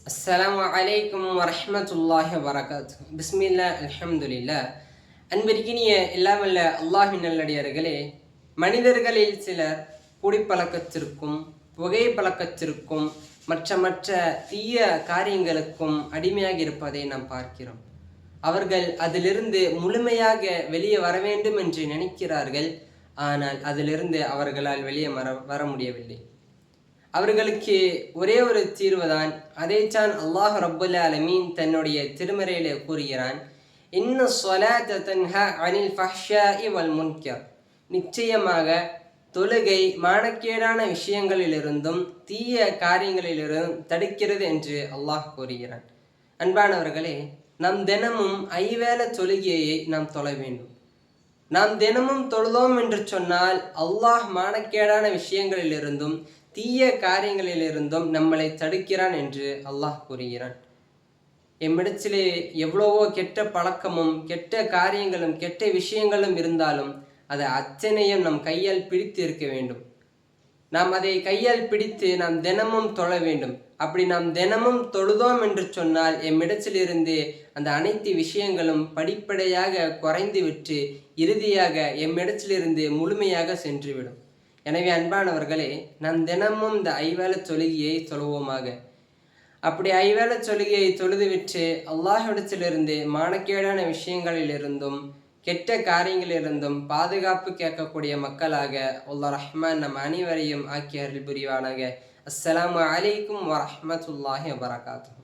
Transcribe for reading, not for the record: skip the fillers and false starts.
அஸ்ஸலாமு அலைக்கும் வரஹ்மத்துல்லாஹி வபரகாத்து. பிஸ்மில்லா அல்ஹம்துலில்லா. அன்பிற்கினிய எல்லாமல்ல அல்லாஹ்வின் நல்லடியார்களே, மனிதர்களில் சிலர் குடிப்பழக்கத்திற்கும் புகைப்பழக்கத்திற்கும் மற்ற தீய காரியங்களுக்கும் அடிமையாக இருப்பதை நாம் பார்க்கிறோம். அவர்கள் அதிலிருந்து முழுமையாக வெளியே வர வேண்டும் என்று நினைக்கிறார்கள். ஆனால் அதிலிருந்து அவர்களால் வெளியே வர முடியவில்லை. அவர்களுக்கு ஒரே ஒரு தீர்வு தான். அதைத்தான் அல்லாஹ் ரப்புல் ஆலமீன் தன்னுடைய திருமறையிலே கூறுகிறான், இன்ன ஸலாத்த தன்ஹா அனில் ஃபஹ்ஷாஇ வல் முன்கர். நிச்சயமாக தொழுகை மானக்கேடான விஷயங்களிலிருந்தும் தீய காரியங்களிலிருந்தும் தடுக்கிறது என்று அல்லாஹ் கூறுகிறான். அன்பானவர்களே, நாம் தினமும் ஐவேளை தொழுகையை நாம் தொழ வேண்டும். நாம் தினமும் தொழுதோம் என்று சொன்னால் அல்லாஹ் மானக்கேடான விஷயங்களிலிருந்தும் தீய காரியங்களிலிருந்தும் நம்மளை தடுக்கிறான் என்று அல்லாஹ் கூறுகிறான். எம்மிடத்திலே எவ்வளவோ கெட்ட பழக்கமும் கெட்ட காரியங்களும் கெட்ட விஷயங்களும் இருந்தாலும் அதை அத்தனையும் நம் கையால் பிடித்து இருக்க வேண்டும். நாம் அதை கையால் பிடித்து நாம் தினமும் தொழ வேண்டும். அப்படி நாம் தினமும் தொழுதோம் என்று சொன்னால் எம்மிடத்திலிருந்து அந்த அனைத்து விஷயங்களும் படிப்படியாக குறைந்து விட்டு இறுதியாக எம்மிடத்திலிருந்து முழுமையாக சென்றுவிடும். எனவே அன்பானவர்களே, நாம் தினமும் இந்த ஐவேளை தொழுகையை தொழுவோமாக. அப்படி ஐவேளை தொழுகையை தொழுதுவிட்டு அல்லாஹ்விடத்திலிருந்து மானக்கேடான விஷயங்களிலிருந்தும் கெட்ட காரியங்களிலிருந்தும் பாதுகாப்பு கேட்கக்கூடிய மக்களாக அல்லாஹ் ரஹ்மான் நம் அனைவரையும் ஆக்கி அருள் புரிவானாக. அஸ்ஸலாமு அலைக்கும் வரஹ்மத்துல்லாஹி வபரகாத்துஹு.